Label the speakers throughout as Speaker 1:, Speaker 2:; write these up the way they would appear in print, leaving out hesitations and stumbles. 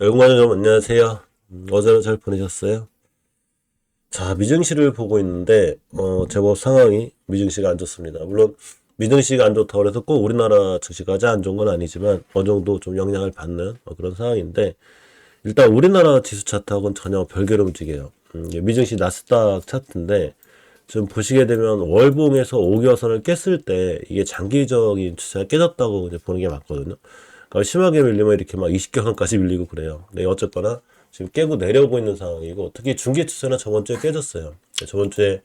Speaker 1: 여러분 안녕하세요. 어제는 잘 보내셨어요? 자, 미증시를 보고 있는데 제법 상황이 미증시가 안 좋습니다. 물론 미증시가 안 좋다고 해서 꼭 우리나라 증시까지 안 좋은 건 아니지만 어느 정도 좀 영향을 받는 그런 상황인데, 일단 우리나라 지수 차트하고는 전혀 별개로 움직여요. 이게 미증시 나스닥 차트인데, 좀 보시게 되면 월봉에서 5개월선을 깼을 때 이게 장기적인 추세가 깨졌다고 이제 보는 게 맞거든요. 그러니까 심하게 밀리면 이렇게 막 20개선까지 밀리고 그래요. 근데 어쨌거나 지금 깨고 내려오고 있는 상황이고, 특히 중기 추세는 저번 주에 깨졌어요. 저번 주에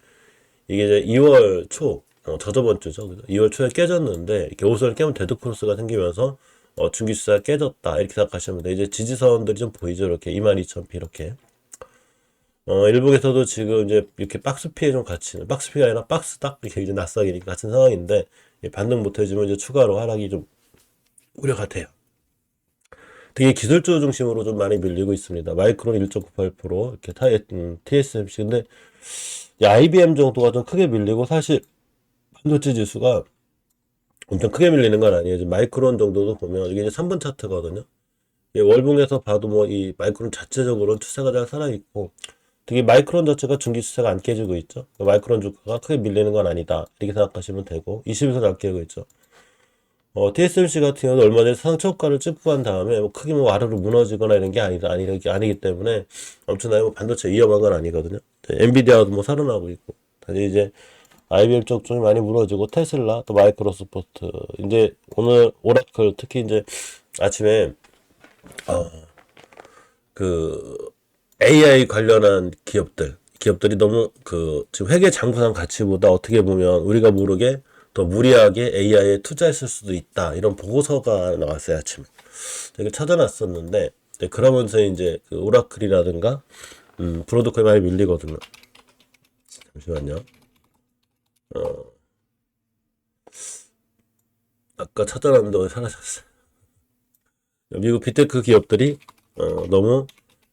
Speaker 1: 이게 이제 2월 초, 저저번 주죠. 그죠? 2월 초에 깨졌는데, 이렇게 오선을 깨면 데드 크로스가 생기면서 중기 추세가 깨졌다 이렇게 생각하시면 돼요. 이제 지지선들이 좀 보이죠. 이렇게 22,000p 이렇게. 일국에서도 지금 이제 이렇게 박스 피해 좀 같이, 박스 피해가 아니라 박스 딱 이렇게 이제 낙석이니까 같은 상황인데, 반등 못 해주면 이제 추가로 하락이 좀 우려 같아요. 되게 기술주 중심으로 좀 많이 밀리고 있습니다. 마이크론 1.98%, 이렇게 TSMC. 근데 IBM 정도가 좀 크게 밀리고, 사실 반도체 지수가 엄청 크게 밀리는 건 아니에요. 지금 마이크론 정도도 보면 이게 이제 3분 차트거든요. 월봉에서 봐도 뭐 이 마이크론 자체적으로는 추세가 잘 살아있고, 되게 마이크론 자체가 중기 추세가 안 깨지고 있죠. 마이크론 주가가 크게 밀리는 건 아니다 이렇게 생각하시면 되고, 20일선 안 깨고 있죠. TSMC 같은 경우는 얼마 전에 상초가를 찍고 간 다음에 뭐 크게 뭐 아래로 무너지거나 이런 게 아니기 때문에 엄청나게 뭐 반도체 위험한 건 아니거든요. 엔비디아도 뭐 살아나고 있고, 다시 이제 IBM 쪽 쪽이 많이 무너지고, 테슬라 또 마이크로소프트, 이제 오늘 오라클 특히 이제 아침에 그 AI 관련한 기업들이 너무 지금 회계 장부상 가치보다 어떻게 보면 우리가 모르게 더 무리하게 AI에 투자했을 수도 있다, 이런 보고서가 나왔어요 아침에. 되게 찾아놨었는데, 그러면서 이제 그 오라클이라든가 브로드코에 많이 밀리거든요. 잠시만요. 아까 찾아놨는데 왜 사라졌어요? 미국 빅테크 기업들이 너무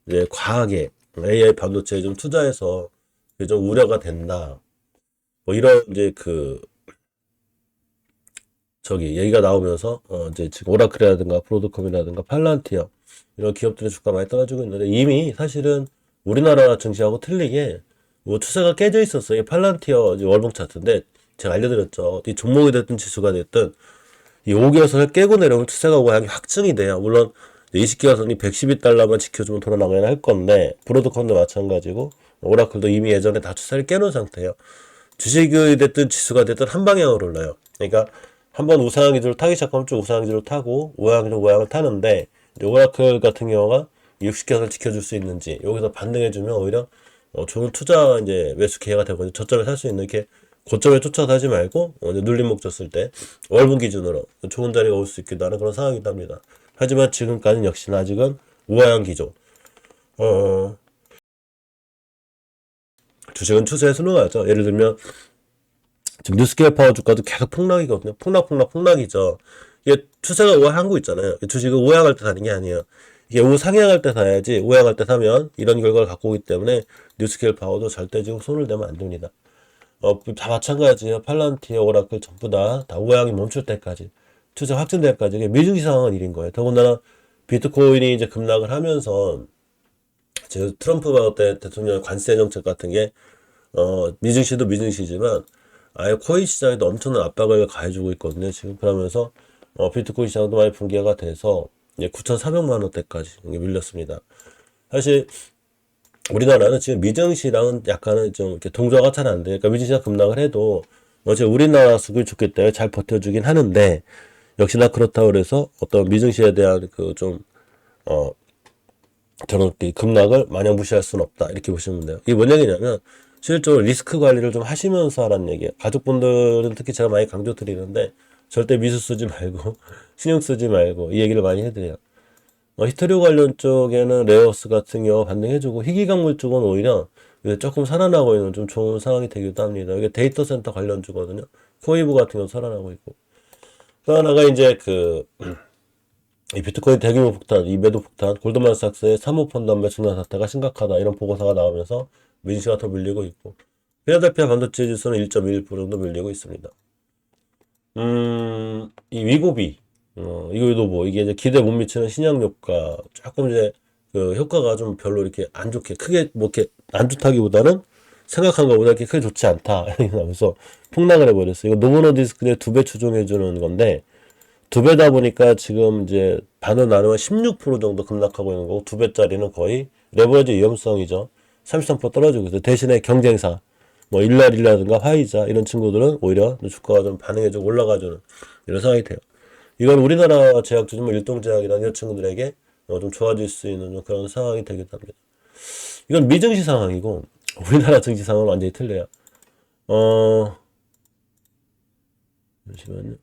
Speaker 1: 이제 과하게 AI 반도체에 좀 투자해서 좀 우려가 된다, 뭐 이런 이제 저기 얘기가 나오면서 이제 지금 오라클이라든가 브로드컴이라든가 팔란티어 이런 기업들의 주가 많이 떨어지고 있는데, 이미 사실은 우리나라 증시하고 틀리게 뭐 추세가 깨져 있었어요. 이 팔란티어 이제 월봉 차트인데, 제가 알려드렸죠. 이 종목이 됐든 지수가 됐든 이 5개월선을 깨고 내려오면 추세가 오고 확증이 돼요. 물론 20개월선이 112달러만 지켜주면 돌아 나가야 할 건데, 브로드컴도 마찬가지고 오라클도 이미 예전에 다 추세를 깨놓은 상태예요. 주식이 됐든 지수가 됐든 한 방향으로 올라요. 그러니까 한번 우상향 기조를 타기 시작하면 쭉 우상향 기조를 타고 우하향 기조 우하향을 타는데, 오라클 같은 경우가 60개선을 지켜줄 수 있는지, 여기서 반등해주면 오히려 좋은 투자 이제 매수 기회가 되거든요. 저점에 살 수 있는, 이렇게 고점에 쫓아서 하지 말고 이제 눌림목 줬을 때 월분 기준으로 좋은 자리가 올 수 있기도 하는 그런 상황이기도 합니다. 하지만 지금까지는 역시나 아직은 우하향 기조. 어, 주식은 추세에 순응하죠. 예를 들면 지금 뉴스케어 파워 주가도 계속 폭락이거든요. 폭락이죠. 이게 추세가 우하한 거 있잖아요. 주식은 우하할 때 사는 게 아니에요. 이게 우상향할 때 사야지, 우하할 때 사면 이런 결과를 갖고 오기 때문에 뉴스케어 파워도 절대 지금 손을 대면 안 됩니다. 다 마찬가지예요. 팔란티어, 오라클 전부 다 우하향이 멈출 때까지, 추세 확진될 때까지 이게 미중이상한 일인 거예요. 더군다나 비트코인이 이제 급락을 하면서 지금 트럼프 때 대통령 관세 정책 같은 게 미증시도 미증시지만 아예 코인 시장에도 엄청난 압박을 가해주고 있거든요. 지금 그러면서 비트코인 시장도 많이 붕괴가 돼서 9,400만 원대까지 밀렸습니다. 사실 우리나라는 지금 미증시랑은 약간은 좀 이렇게 동조가 잘 안 돼요. 그러니까 미증시가 급락을 해도 어제 우리나라 수급이 좋기 때문에 잘 버텨주긴 하는데, 역시나 그렇다고 그래서 어떤 미증시에 대한 저런 급락을 마냥 무시할 수는 없다 이렇게 보시면 돼요. 이게 뭔 얘기냐면, 실질적으로 리스크 관리를 좀 하시면서 하라는 얘기예요. 가족분들은 특히 제가 많이 강조 드리는데, 절대 미수 쓰지 말고 신용 쓰지 말고 이 얘기를 많이 해드려요. 히토류 관련 쪽에는 레어스 같은 경우 반등해주고, 희귀광물 쪽은 오히려 조금 살아나고 있는 좀 좋은 상황이 되기도 합니다. 이게 데이터 센터 관련주거든요. 코이브 같은 경우 살아나고 있고. 또 하나가 이제 이 비트코인 대규모 폭탄, 이 매도 폭탄, 골드만삭스의 사모펀드 매수난 사태가 심각하다, 이런 보고서가 나오면서 민시가 더 밀리고 있고, 필라델피아 반도체 지수는 1.21% 정도 밀리고 있습니다. 이 위고비, 이거도 뭐 이게 이제 기대 못 미치는 신약 효과 조금 이제 그 효과가 좀 별로 이렇게 안 좋게 크게 뭐 이렇게 안 좋다기보다는 생각한 것보다 이렇게 크게 좋지 않다. 그래서 폭락을 해버렸어요. 이거 노브노 디스크에 2배 추종해 주는 건데 2배다 보니까 지금 이제 반을 나누면 16% 정도 급락하고 있는 거고 2배짜리는 거의 레버리지 위험성이죠. 33% 떨어지고 있어요. 대신에 경쟁사 뭐 일랄이라든가 화이자 이런 친구들은 오히려 주가가 좀 반응이 좀 올라가주는 이런 상황이 돼요. 이건 우리나라 제약주, 뭐 일동제약이나 이런 친구들에게 좀 좋아질 수 있는 좀 그런 상황이 되기도 합니다. 이건 미증시 상황이고 우리나라 증시 상황은 완전히 틀려요. 잠시만요.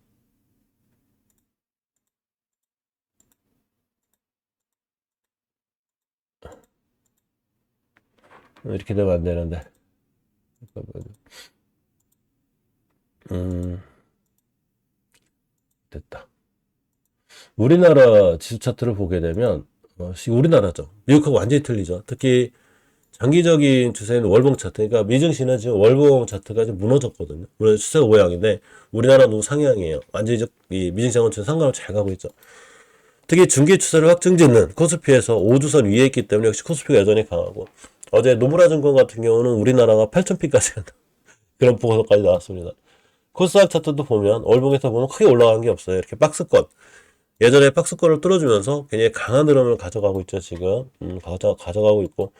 Speaker 1: 이렇게 되면 안 되는데. 잠깐만요. 됐다. 우리나라 지수 차트를 보게 되면 우리나라죠. 미국하고 완전히 틀리죠. 특히 장기적인 추세는 월봉 차트. 그러니까 미증시는 지금 월봉 차트가 지금 무너졌거든요. 물론 추세가 우양인데 우리나라는 우상향이에요. 완전히 이 미증시하고는 지금 상관없이 잘 가고 있죠. 특히 중기 추세를 확증짓는 코스피에서 5주선 위에 있기 때문에 역시 코스피가 여전히 강하고 어제 노무라 증권 같은 경우는 우리나라가 8,000피까지 간다. 그런 보고서까지 나왔습니다. 코스닥 차트도 보면 월봉에서 보면 크게 올라간 게 없어요. 이렇게 박스권. 예전에 박스권을 뚫어주면서 굉장히 강한 흐름을 가져가고 있죠. 지금 가져가고 있고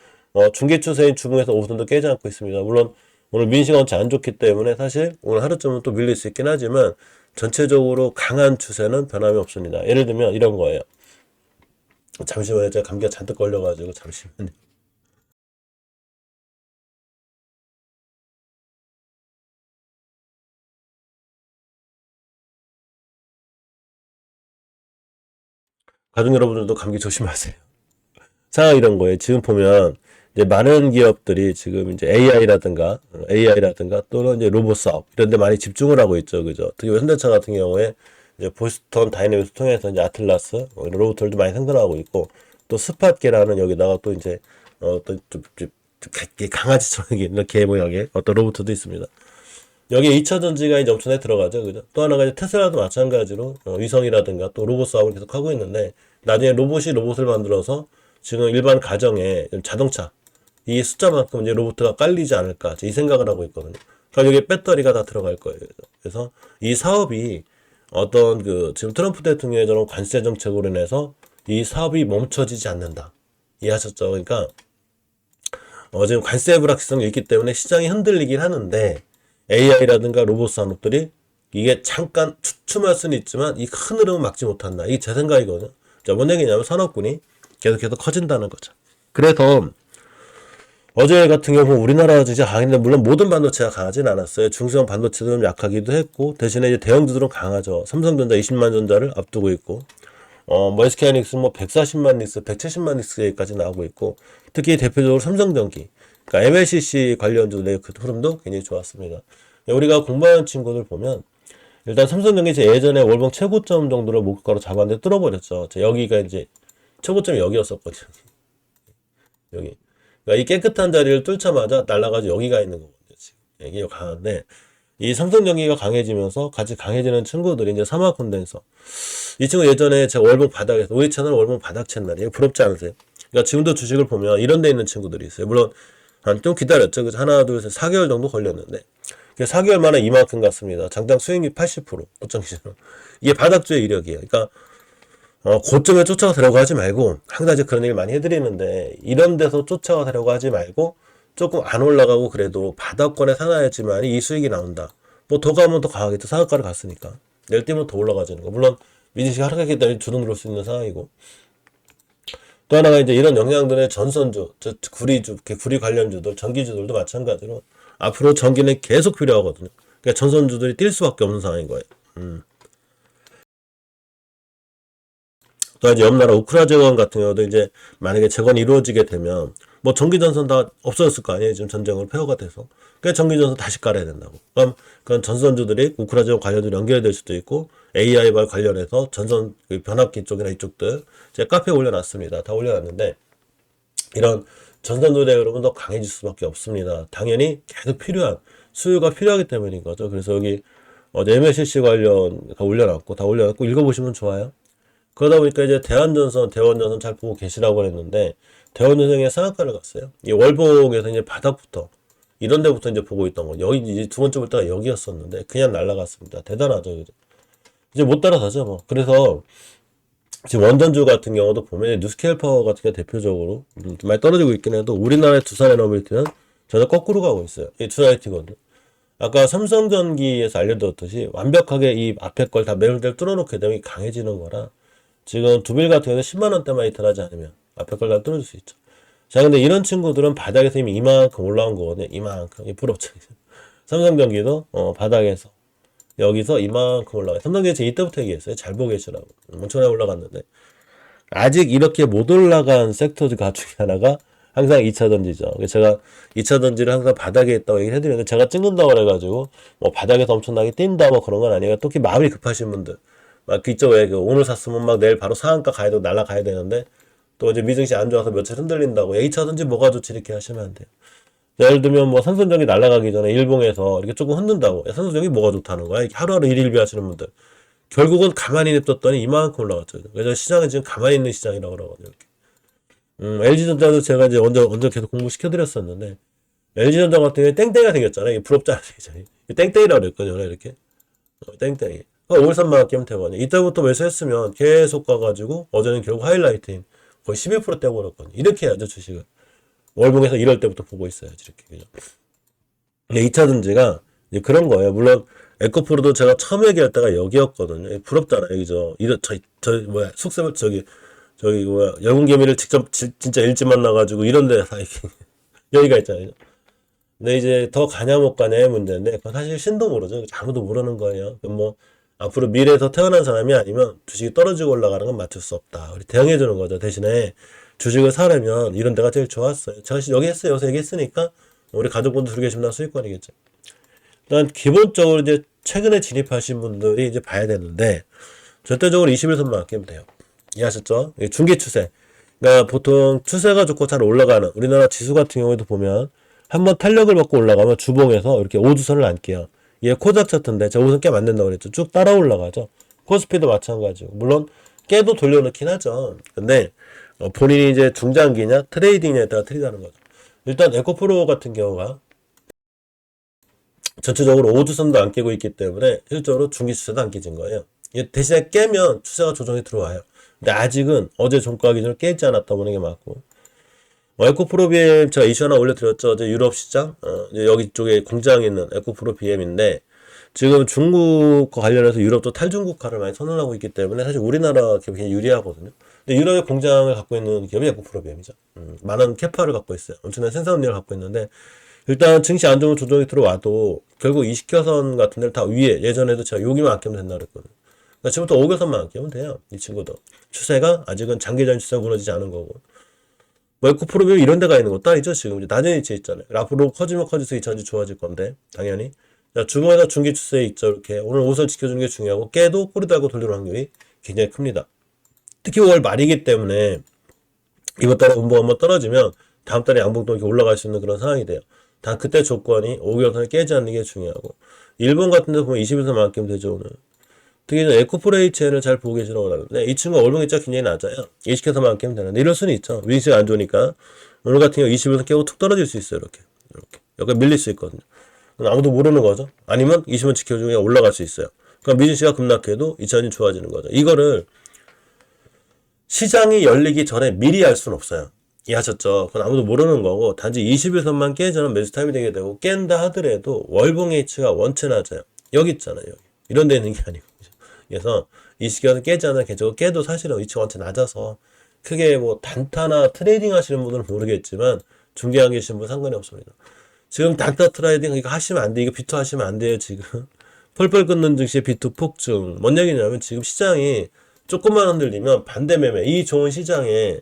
Speaker 1: 중기 추세인 주봉에서 5선도 깨지 않고 있습니다. 물론 오늘 민시가 원체 안 좋기 때문에 사실 오늘 하루쯤은 또 밀릴 수 있긴 하지만 전체적으로 강한 추세는 변함이 없습니다. 예를 들면 이런 거예요. 잠시만요. 제가 감기가 잔뜩 걸려가지고 잠시만요. 가족 여러분들도 감기 조심하세요. 상황 이런 거예요. 지금 보면 이제 많은 기업들이 지금 이제 AI라든가 또는 이제 로봇 사업 이런 데 많이 집중을 하고 있죠. 그죠? 특히 현대차 같은 경우에 이제 보스턴 다이내믹스 통해서 이제 아틀라스 이런 로봇들도 많이 생산하고 있고 또 스팟계라는 여기다가 또 이제 좀 강아지처럼 이렇게 모양의 어떤 로봇도 있습니다. 여기에 2차 전지가 이제 엄청나게 들어가죠. 그죠? 또 하나가 이제 테슬라도 마찬가지로 위성이라든가 또 로봇 사업을 계속 하고 있는데 나중에 로봇이 로봇을 만들어서 지금 일반 가정에 자동차 이 숫자만큼 이제 로봇가 깔리지 않을까 이 생각을 하고 있거든요. 그러니까 여기에 배터리가 다 들어갈 거예요. 그래서 이 사업이 어떤 그 지금 트럼프 대통령의 저런 관세 정책으로 인해서 이 사업이 멈춰지지 않는다. 이해하셨죠? 그러니까 지금 관세 불확실성이 있기 때문에 시장이 흔들리긴 하는데 AI라든가 로봇 산업들이 이게 잠깐 주춤할 수는 있지만 이 큰 흐름은 막지 못한다. 이게 제 생각이거든요. 자, 뭔 얘기냐면 산업군이 계속해서 커진다는 거죠. 그래서 어제 같은 경우 우리나라 진짜 강했는데 물론 모든 반도체가 강하진 않았어요. 중소형 반도체도 좀 약하기도 했고 대신에 이제 대형주들은 강하죠. 삼성전자 20만 전자를 앞두고 있고 뭐 SK하이닉스 뭐 140만 닉스, 170만 닉스까지 나오고 있고 특히 대표적으로 삼성전기 그러니까 MLCC 관련주들의 그 흐름도 굉장히 좋았습니다. 우리가 공부하는 친구들 보면 일단 삼성전기 제 예전에 월봉 최고점 정도를 목표가로 잡았는데 뚫어버렸죠. 여기가 이제 최고점이 여기였었거든요. 여기. 그러니까 이 깨끗한 자리를 뚫자마자 날아가지고 여기가 있는 거거든요. 지금. 이게 강한데 이 삼성전기가 강해지면서 같이 강해지는 친구들이 이제 삼화 콘덴서. 이 친구 예전에 제가 월봉 바닥에서 우리 채널 월봉 바닥 챘날이에요. 부럽지 않으세요? 그러니까 지금도 주식을 보면 이런 데 있는 친구들이 있어요. 물론 좀 기다렸죠. 그래서 하나, 둘, 셋, 4개월 정도 걸렸는데 4개월 만에 이만큼 갔습니다. 장당 수익률 80%, 고점 기준으로. 이게 바닥주의 이력이에요. 그러니까 고점에 쫓아가려고 하지 말고 항상 이제 그런 얘기를 많이 해드리는데 이런 데서 쫓아가려고 하지 말고 조금 안 올라가고 그래도 바닥권에 사놔야지만 이 수익이 나온다. 뭐 더 가면 더 강하겠죠. 상한가를 갔으니까. 내일 뛰면 더 올라가지는 거. 물론 미증시가 하락했기 때문에 주도 누를 수 있는 상황이고 또 하나가 이제 이런 영향들의 전선주, 구리 관련주들, 전기주들도 마찬가지로 앞으로 전기는 계속 필요하거든요. 그러니까 전선주들이 뛸 수밖에 없는 상황인 거예요. 또 이제 옆나라 우크라 재건 같은 경우도 이제 만약에 재건이 이루어지게 되면 뭐 전기 전선 다 없어졌을 거 아니에요. 지금 전쟁으로 폐허가 돼서. 그러니까 전기 전선 다시 깔아야 된다고. 그럼 그런 전선주들이 우크라 재건 관련주로 연결될 수도 있고 AI와 관련해서 전선 변압기 쪽이나 이쪽들 제가 카페에 올려놨습니다. 다 올려놨는데 이런 전선주의 여러분 더 강해질 수밖에 없습니다. 당연히 계속 필요한 수요가 필요하기 때문인 거죠. 그래서 여기 어제 MLCC 관련 다 올려놨고 읽어보시면 좋아요. 그러다 보니까 이제 대원전선 잘 보고 계시라고 했는데, 대원전선에 상한가를 갔어요. 이 월봉에서 이제 바닥부터, 이런 데부터 이제 보고 있던 거. 여기 이제 두 번째 볼 때가 여기였었는데, 그냥 날아갔습니다. 대단하죠. 그죠? 이제 못 따라가죠, 뭐. 그래서, 지금 원전주 같은 경우도 보면, 뉴스케일 파워 같은 게 대표적으로, 많이 떨어지고 있긴 해도, 우리나라의 두산 에너빌티는 전혀 거꾸로 가고 있어요. 이 두산 IT거든요. 아까 삼성전기에서 알려드렸듯이, 완벽하게 이 앞에 걸 다 매물대를 뚫어놓게 되면 강해지는 거라, 지금 두빌 같은 경우는 10만원대만 이탈하지 않으면 앞에 걸 다 뚫어줄 수 있죠. 자, 근데 이런 친구들은 바닥에서 이미 이만큼 올라온 거거든요. 이만큼. 이 부럽죠. 삼성전기도 바닥에서 여기서 이만큼 올라가요. 삼성전기 제가 이때부터 얘기했어요. 잘 보고 계시라고. 엄청나게 올라갔는데 아직 이렇게 못 올라간 섹터가 중에 하나가 항상 2차전지죠. 제가 2차전지를 항상 바닥에 있다고 얘기를 해드렸는데 제가 찍는다고 그래가지고 뭐 바닥에서 엄청나게 뛴다 뭐 그런 건 아니에요. 특히 마음이 급하신 분들 막 이쪽에 오늘 샀으면 막 내일 바로 상한가 가야 되고 날라가야 되는데 또 이제 미증시 안 좋아서 며칠 흔들린다고 2차전지 뭐가 좋지 이렇게 하시면 안 돼요. 예를 들면 뭐 삼성전기 날아가기 전에 일봉에서 이렇게 조금 흔든다고 야, 삼성전기 뭐가 좋다는 거야? 이렇게 하루하루 일일비 하시는 분들 결국은 가만히 냅뒀더니 이만큼 올라갔죠. 그래서 시장은 지금 가만히 있는 시장이라고 그러거든요. 이렇게. LG전자도 제가 이제 언제 계속 공부시켜드렸었는데 LG전자 같은 경우에 땡땡이가 생겼잖아요. 이게 부럽잖아요. 땡땡이라고 그랬거든요. 이렇게 땡땡이 513만 끼면 되거든요. 이때부터 매수했으면 계속 가가지고 어제는 결국 하이라이트인 거의 11% 떼버렸거든요. 이렇게 해야죠. 주식을 월봉에서 이럴 때부터 보고 있어야지 이렇게. 그죠? 근데 2차전지가 그런 거예요. 물론 에코프로도 제가 처음 얘기할 때가 여기였거든요. 부럽잖아요. 그죠? 뭐야 속셈을 저기 뭐야 영웅개미를 직접 진짜 일찍 만나가지고 이런 데 여기가 있잖아요. 근데 이제 더 가냐 못 가냐의 문제인데 그건 사실 신도 모르죠. 아무도 모르는 거예요. 그럼 뭐 앞으로 미래에서 태어난 사람이 아니면 주식이 떨어지고 올라가는 건 맞출 수 없다. 우리 대응해 주는 거죠. 대신에 주식을 사려면 이런 데가 제일 좋았어요. 제가 여기 했어요. 여기서 얘기했으니까 우리 가족분들 들고 계시면 다 수익권이겠죠. 일단 기본적으로 이제 최근에 진입하신 분들이 이제 봐야 되는데 절대적으로 21선만 아끼면 돼요. 이해하셨죠? 중기 추세. 그러니까 보통 추세가 좋고 잘 올라가는 우리나라 지수 같은 경우에도 보면 한번 탄력을 받고 올라가면 주봉에서 이렇게 5주선을 안게요. 얘 코작 차트인데 제가 5선 깨면 안 된다고 그랬죠. 쭉 따라 올라가죠. 코스피도 마찬가지고. 물론 깨도 돌려놓긴 하죠. 근데 본인이 이제 중장기냐 트레이딩냐에 따라 틀리다는 거죠. 일단 에코프로 같은 경우가 전체적으로 5주선도 안 깨고 있기 때문에 실제로 중기 추세도 안 깨진 거예요. 대신에 깨면 추세가 조정이 들어와요. 근데 아직은 어제 종가 기준을 깨지 않았다 보는 게 맞고 에코프로 BM 제가 이슈 하나 올려드렸죠. 어제 유럽 시장 여기 쪽에 공장에 있는 에코프로 BM인데 지금 중국과 관련해서 유럽도 탈중국화를 많이 선언하고 있기 때문에 사실 우리나라 기업이 굉장히 유리하거든요. 근데 유럽의 공장을 갖고 있는 기업이 에코프로 BM이죠. 많은 캐파를 갖고 있어요. 엄청난 생산능력을 갖고 있는데 일단 증시 안 좋은 조정이 들어와도 결국 20개선 같은 데를 다 위에 예전에도 제가 여기만 아끼면 된다 그랬거든요. 그러니까 지금부터 5개선만 아끼면 돼요. 이 친구도. 추세가 아직은 장기적인 추세가 무너지지 않은 거고. 뭐 에코프로 이런 데가 있는 것도 아니죠. 지금 낮은 위치에 있잖아요. 앞으로 커지면 커질수록 2차전지 좋아질 건데 당연히. 자, 주봉에다 중기 추세에 있죠. 이렇게 오늘 5선 지켜주는 게 중요하고 깨도 꼬리 달고 돌리는 확률이 굉장히 큽니다. 특히 5월 말이기 때문에 이번 달에 운봉 한번 떨어지면 다음 달에 양봉도 이렇게 올라갈 수 있는 그런 상황이 돼요. 단 그때 조건이 5개월선을 깨지 않는 게 중요하고 일본 같은 데 보면 21선만 아끼면 되죠. 오늘. 특히 에코프레이체를 잘 보고 계시라고 하는데 이 친구가 월봉 일자 굉장히 낮아요. 20개선만 아끼면 되는데 이럴 수는 있죠. 윙스가 안 좋으니까 오늘 같은 경우 21선 깨고 툭 떨어질 수 있어요. 이렇게 약간 밀릴 수 있거든요. 아무도 모르는 거죠. 아니면 20원 지켜주면 올라갈 수 있어요. 그럼 미증시가 급락해도 2차전지 좋아지는 거죠. 이거를 시장이 열리기 전에 미리 알 수는 없어요. 이해하셨죠? 그건 아무도 모르는 거고 단지 21선만 깨져는 매수 타임이 되게 되고 깬다 하더라도 월봉 H가 원체 낮아요. 여기 있잖아요. 여기. 이런 데 있는 게 아니고. 그래서 이 시기에서 깨지 않아 계속 깨도 사실은 위치가 원체 낮아서 크게 뭐 단타나 트레이딩 하시는 분들은 모르겠지만 중개하고 계신 분 상관이 없습니다. 지금 단타 트레이딩 이거 하시면 안 돼. 이거 비투 하시면 안 돼요. 지금 펄펄 끓는 증시의 비투 폭증. 뭔 얘기냐면 지금 시장이 조금만 흔들리면 반대 매매 이 좋은 시장에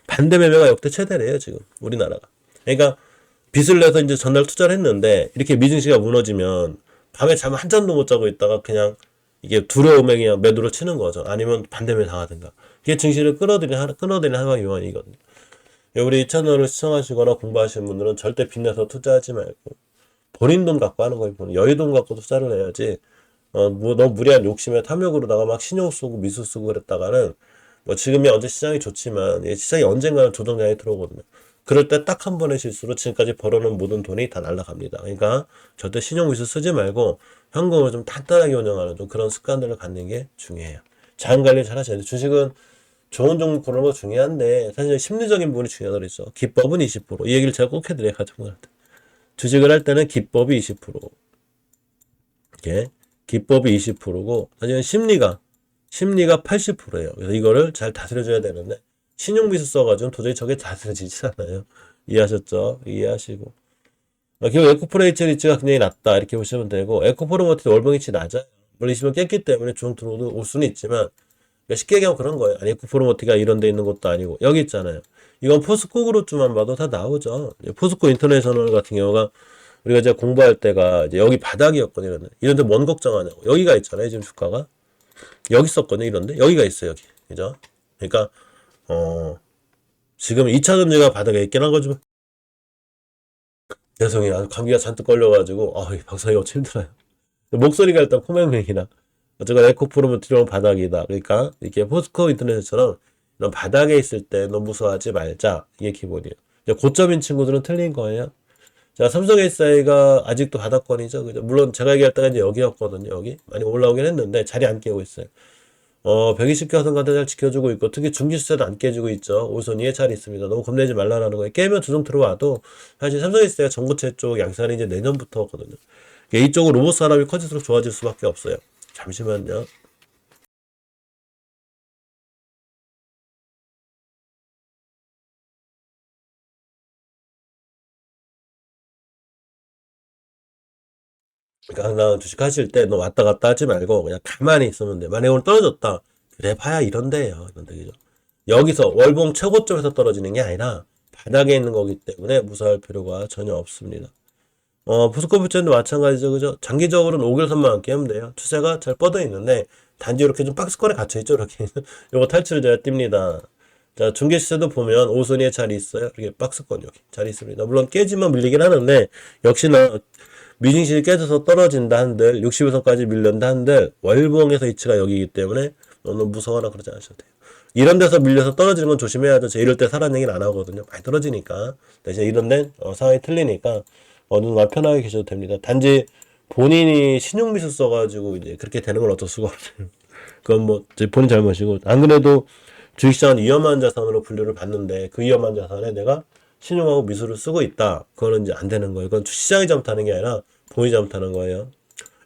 Speaker 1: 반대 매매가 역대 최대래요. 지금 우리나라가. 그러니까 빚을 내서 이제 전날 투자를 했는데 이렇게 미증시가 무너지면 밤에 잠 한 잠도 못 자고 있다가 그냥 이게 두려움에 그냥 매도를 치는 거죠. 아니면 반대매매 당하든가. 이게 증시를 끌어들이는 하나의 요인이거든요. 우리 이 채널을 시청하시거나 공부하시는 분들은 절대 빚내서 투자하지 말고 본인 돈 갖고 하는 거예요. 여유 돈 갖고 투자를 해야지 뭐 너무 무리한 욕심에 탐욕으로다가 막 신용 쓰고 미수 쓰고 그랬다가는 뭐 지금이 언제 시장이 좋지만 시장이 언젠가는 조정장이 들어오거든요. 그럴 때 딱 한 번의 실수로 지금까지 벌어놓은 모든 돈이 다 날아갑니다. 그러니까 절대 신용미수 쓰지 말고 현금을 좀 단단하게 운영하는 좀 그런 습관들을 갖는 게 중요해요. 자금 관리 잘 하셔야 돼요. 주식은 좋은 종목 고르는 거 중요한데 사실 심리적인 부분이 중요하다고 그랬죠. 기법은 20%. 이 얘기를 제가 꼭 해드려요. 가정할 때. 주식을 할 때는 기법이 20%. 이렇게 기법이 20%고 사실은 심리가 80%예요. 그래서 이거를 잘 다스려줘야 되는데 신용미수 써가지고 도저히 저게 다스려지지 않아요. 이해하셨죠? 이해하시고. 결국 에코프레이처 리츠가 굉장히 낮다 이렇게 보시면 되고 에코프로모티 월봉이치 낮아요. 물론 20은 깼기 때문에 중 들어도 올 수는 있지만 쉽게 얘기하면 그런 거예요. 아니 에코프로모티가 이런 데 있는 것도 아니고 여기 있잖아요. 이건 포스코 그룹주만 봐도 다 나오죠. 포스코 인터내셔널 같은 경우가 우리가 이제 공부할 때가 이제 여기 바닥이었거든요. 이런데 뭔 걱정하냐고. 여기가 있잖아요. 지금 주가가 여기 있었거든요. 이런데 여기가 있어요. 여기 그죠? 그러니까 지금 2차 전지가 바닥에 있긴 한 거지만 죄송해요. 아주 감기가 잔뜩 걸려가지고 방송이 엄청 힘들어요. 목소리가 일단 코맹맹이나 어쨌건 에코프로모티론 바닥이다. 그러니까 이렇게 포스코 인터넷처럼 이런 바닥에 있을 때 너무 무서워하지 말자. 이게 기본이에요. 이제 고점인 친구들은 틀린 거예요. 자, 삼성 SI가 아직도 바닥권이죠. 그죠? 물론 제가 얘기할 때가 이제 여기였거든요. 여기 많이 올라오긴 했는데 자리 안 깨고 있어요. 120개 선까지 잘 지켜주고 있고 특히 중기수세도 안 깨지고 있죠. 오선 위에 잘 있습니다. 너무 겁내지 말라라는 거예요. 깨면 두종 들어와도 사실 삼성 SI가 전고체 쪽 양산이 이제 내년부터거든요. 이쪽으로 로봇 산업이 커질수록 좋아질 수밖에 없어요. 잠시만요. 그러니까 항상 주식 하실 때 너 왔다 갔다 하지 말고 그냥 가만히 있으면 돼. 만약에 오늘 떨어졌다. 그래 봐야 이런데요. 이런데 그죠? 여기서 월봉 최고점에서 떨어지는 게 아니라 바닥에 있는 거기 때문에 무서워할 필요가 전혀 없습니다. 포스코프체도 마찬가지죠. 그죠? 장기적으로는 5개월선만 깨면 돼요. 추세가 잘 뻗어 있는데 단지 이렇게 좀 박스권에 갇혀 있죠. 이렇게 요거 탈출을 제가 띱니다. 자, 중개 시세도 보면 오선위에 자리 있어요. 이렇게 박스권 여기 자리 있습니다. 물론 깨지만 밀리긴 하는데 역시나 미증시이 깨져서 떨어진다 한들 60에서까지 밀린다 한들 월봉에서 이치가 여기이기 때문에 너무 무서워라 그러지 않으셔도 돼요. 이런 데서 밀려서 떨어지는 건 조심해야죠. 저 이럴 때 사라는 얘기는 안 하거든요. 많이 떨어지니까. 대신 이런 데는 상황이 틀리니까 어느 정도 편하게 계셔도 됩니다. 단지 본인이 신용미수 써가지고 이제 그렇게 되는 건 어쩔 수가 없어요. 그건 뭐 본인 잘못이고 안 그래도 주식시장은 위험한 자산으로 분류를 받는데 그 위험한 자산에 내가 신용하고 미수를 쓰고 있다. 그거는 이제 안 되는 거예요. 그건 시장이 잘못하는 게 아니라 본인이 잘못하는 거예요.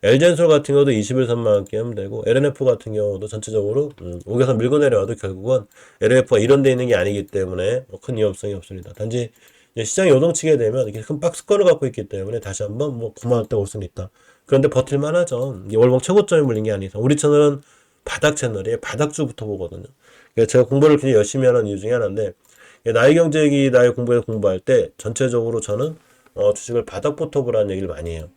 Speaker 1: LG엔솔 같은 경우도 21선만 깨면 되고 LNF 같은 경우도 전체적으로 5개선 밀고 내려와도 결국은 LNF가 이런 데 있는 게 아니기 때문에 큰 위험성이 없습니다. 단지 시장이 요동치게 되면 이렇게 큰 박스권을 갖고 있기 때문에 다시 한번 뭐 9만원대 올 수는 있다. 그런데 버틸만 하죠. 이게 월봉 최고점에 물린 게 아니라 우리 채널은 바닥 채널이에요. 바닥주부터 보거든요. 그래서 제가 공부를 굉장히 열심히 하는 이유 중에 하나인데 나의 경제기 나의 공부에 공부할 때 전체적으로 저는 주식을 바닥부터 보라는 얘기를 많이 해요.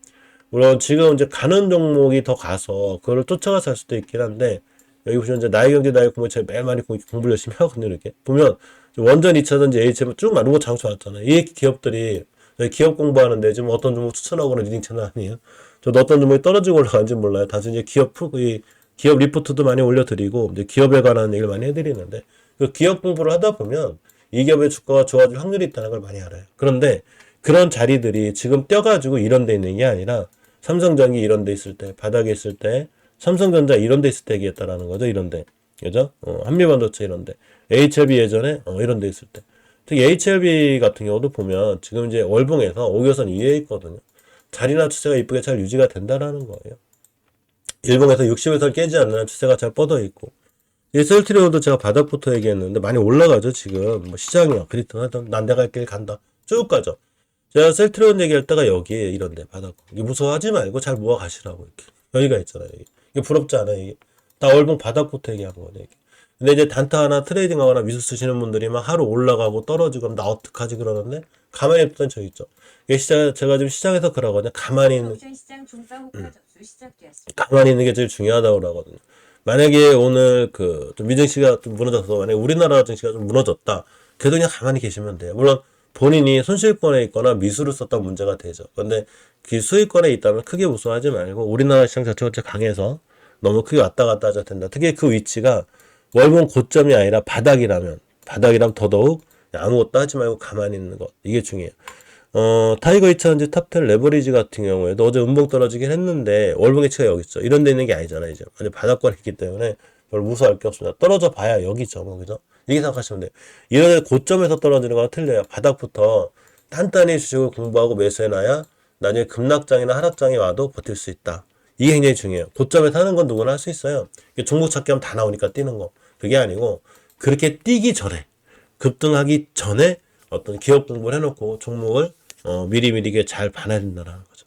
Speaker 1: 물론 지금 이제 가는 종목이 더 가서 그걸 쫓아가서 할 수도 있긴 한데 여기 보시면 이제 나의 경제 나의 공부 제가 매일 많이 공부를 열심히 하거든요. 이렇게 보면 원전 2차전지 HM 쭉 많은 거 장수왔잖아요. 이 기업들이 기업 공부하는데 지금 어떤 종목 추천하거나 리딩 채널 아니에요. 저도 어떤 종목이 떨어지고 올라가는지 몰라요. 단순히 이제 기업 리포트도 많이 올려드리고 이제 기업에 관한 얘기를 많이 해드리는데 그 기업 공부를 하다 보면 이 기업의 주가가 좋아질 확률이 있다는 걸 많이 알아요. 그런데 그런 자리들이 지금 떼가지고 이런 데 있는 게 아니라 삼성전기 이런 데 있을 때, 바닥에 있을 때, 삼성전자 이런 데 있을 때 얘기했다라는 거죠. 이런 데. 그죠? 한미반도체 이런 데. HLB 예전에 이런 데 있을 때. 특히 HLB 같은 경우도 보면 지금 이제 월봉에서 5개선 위에 있거든요. 자리나 추세가 이쁘게 잘 유지가 된다라는 거예요. 일봉에서 60에서 깨지 않는 추세가 잘 뻗어 있고. 이 셀트리온도 제가 바닥부터 얘기했는데 많이 올라가죠. 지금 뭐 시장이야. 그랬든 하든 난 내가 갈 길 간다. 쭉 가죠. 제가 셀트리온 얘기할 때가 여기에 이런데 바닥. 이게 무서워하지 말고 잘 모아 가시라고 이렇게. 여기가 있잖아요. 이게 부럽지 않아요. 이게 다 월봉 바닥부터 얘기한 거네. 이게. 근데 이제 단타 하나 트레이딩하거나 미수 쓰시는 분들이 막 하루 올라가고 떨어지고 그럼 나 어떡하지 그러는데 가만히 있던 저 있죠. 이게 제가 지금 시장에서 그러거든요. 가만히 있는 게 제일 중요하다고 그러거든요. 만약에 오늘 좀 미증시가 좀 무너져서 만약에 우리나라 증시가 좀 무너졌다. 그래도 그냥 가만히 계시면 돼요. 물론 본인이 손실권에 있거나 미수를 썼던 문제가 되죠. 근데 그 수익권에 있다면 크게 무서워하지 말고 우리나라 시장 자체가 강해서 너무 크게 왔다 갔다 하자 된다. 특히 그 위치가 월봉 고점이 아니라 바닥이라면 더더욱 아무것도 하지 말고 가만히 있는 것. 이게 중요해요. 타이거 2000 탑10 레버리지 같은 경우에도 어제 음봉 떨어지긴 했는데 월봉 가치가 여기 있죠. 이런 데 있는 게 아니잖아요. 이제 완전 바닥권에 있기 때문에 별 무서워할 게 없습니다. 떨어져 봐야 여기 있죠. 뭐, 그죠? 이렇게 생각하시면 돼요. 이런 고점에서 떨어지는 거랑 틀려요. 바닥부터 단단히 주식을 공부하고 매수해놔야 나중에 급락장이나 하락장이 와도 버틸 수 있다. 이게 굉장히 중요해요. 고점에 사는 건 누구나 할 수 있어요. 종목 찾기 하면 다 나오니까 뛰는 거. 그게 아니고 그렇게 뛰기 전에 급등하기 전에 어떤 기업 공부를 해놓고 종목을 미리미리 잘 봐야 된다는 거죠.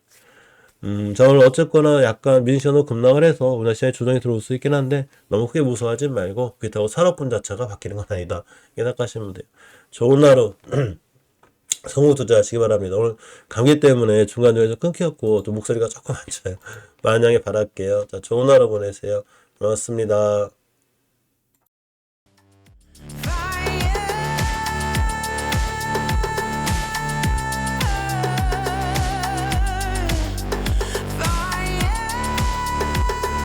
Speaker 1: 자, 오늘 어쨌거나 약간 민시너도 급락을 해서 오늘 시장에 조정이 들어올 수 있긴 한데 너무 크게 무서워하지 말고 그렇다고 산업군 자체가 바뀌는 건 아니다. 이렇게 생각하시면 돼요. 좋은 하루 성우 투자하시기 바랍니다. 오늘 감기 때문에 중간중간에 끊겼고 또 목소리가 조금 안 좋아요. 만약에 바랄게요. 자, 좋은 하루 보내세요. 고맙습니다.